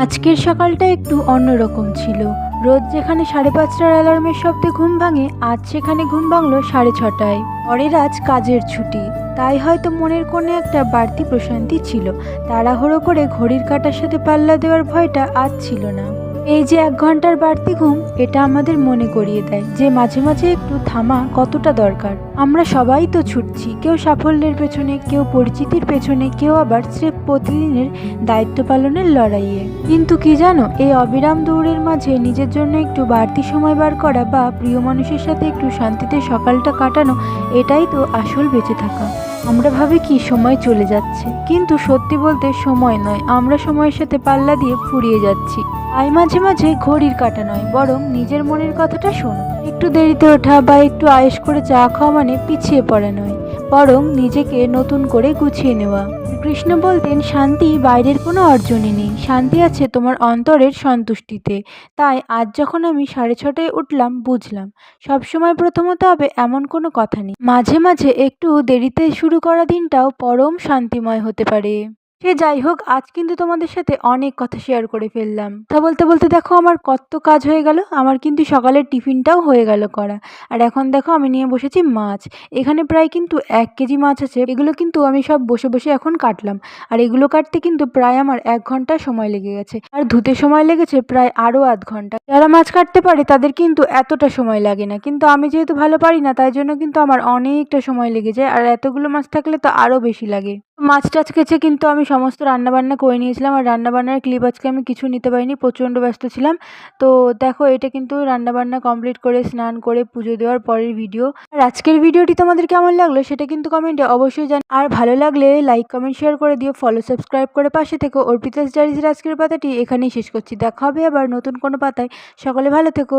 আজকের সকালটা একটু অন্যরকম ছিল। রোজ যেখানে 5:30টার অ্যালার্মের শব্দে ঘুম ভাঙে, আজ সেখানে ঘুম ভাঙলো 6:30টায়। পরের আজ কাজের ছুটি, তাই হয়তো মনের কোণে একটা বাড়তি প্রশান্তি ছিল। তাড়াহুড়ো করে ঘড়ির কাঁটার সাথে পাল্লা দেওয়ার ভয়টা আজ ছিল না। এই যে 1 ঘন্টার বাড়তি ঘুম, এটা আমাদের মনে করিয়ে দেয় যে মাঝে মাঝে একটু থামা কতটা দরকার। আমরা সবাই তো ছুটছি, কেউ সাফল্যের পেছনে, কেউ পরিচিতির পেছনে, কেউ আবার স্রেফ প্রতিদিনের দায়িত্ব পালনের লড়াইয়ে। কিন্তু কি জানো, এই অবিরাম দৌড়ের মাঝে নিজের জন্য একটু বাড়তি সময় বার করা বা প্রিয় মানুষের সাথে একটু শান্তিতে সকালটা কাটানো, এটাই তো আসল বেঁচে থাকা। আমরা ভাবি কি সময় চলে যাচ্ছে, কিন্তু সত্যি বলতে সময় নয়, আমরা সময়ের সাথে পাল্লা দিয়ে ফুরিয়ে যাচ্ছি। তাই মাঝে মাঝে ঘড়ির কাঁটা নয়, বরং নিজের মনের কথাটা শোনো। একটু দেরিতে ওঠা বা একটু আয়েশ করে চা খাওয়া মানে পিছিয়ে পড়া নয়, বরং নিজেকে নতুন করে গুছিয়ে নেওয়া। কৃষ্ণ বলতেন, শান্তি বাইরের কোনো অর্জনে নেই, শান্তি আছে তোমার অন্তরের সন্তুষ্টিতে। তাই আজ যখন আমি 6:30টায় উঠলাম, বুঝলাম সবসময় প্রথমত হবে এমন কোনো কথা নেই। মাঝে মাঝে একটু দেরিতে শুরু করা দিনটাও পরম শান্তিময় হতে পারে। সে যাই হোক, আজ কিন্তু তোমাদের সাথে অনেক কথা শেয়ার করে ফেললাম। কথা বলতে বলতে দেখো আমার কত কাজ হয়ে গেল। আমার কিন্তু সকালের টিফিনটাও হয়ে গেল করা। আর এখন দেখো আমি নিয়ে বসেছি মাছ। এখানে প্রায় কিন্তু 1 কেজি মাছ আছে। এগুলো কিন্তু আমি সব বসে বসে এখন কাটলাম। আর এগুলো কাটতে কিন্তু প্রায় আমার 1 ঘন্টা সময় লেগে গেছে। আর ধুতে সময় লেগেছে প্রায় আরও আধ ঘন্টা। যারা মাছ কাটতে পারে তাদের কিন্তু এতটা সময় লাগে না, কিন্তু আমি যেহেতু ভালো পারি না, তাই জন্য কিন্তু আমার অনেকটা সময় লেগে যায়। আর এতগুলো মাছ থাকলে তো আরও বেশি লাগে। মাছ টাছ কেচে কিন্তু আমি সমস্ত রান্নাবান্না করে নিয়েছিলাম। আর রান্নাবান্নার ক্লিপ আজকে আমি কিছু নিতে পারিনি, প্রচণ্ড ব্যস্ত ছিলাম। তো দেখো, এটা কিন্তু রান্নাবান্না কমপ্লিট করে স্নান করে পুজো দেওয়ার পরের ভিডিও। আর আজকের ভিডিওটি তোমাদের কেমন লাগলো সেটা কিন্তু কমেন্টে অবশ্যই জান। আর ভালো লাগলে লাইক কমেন্ট শেয়ার করে দিও, ফলো সাবস্ক্রাইব করে পাশে থেকো। অর্পিতাস ডায়েরিজের আজকের পাতাটি এখানেই শেষ করছি। দেখা হবে আবার নতুন কোনো পাতায়। সকলে ভালো থেকো।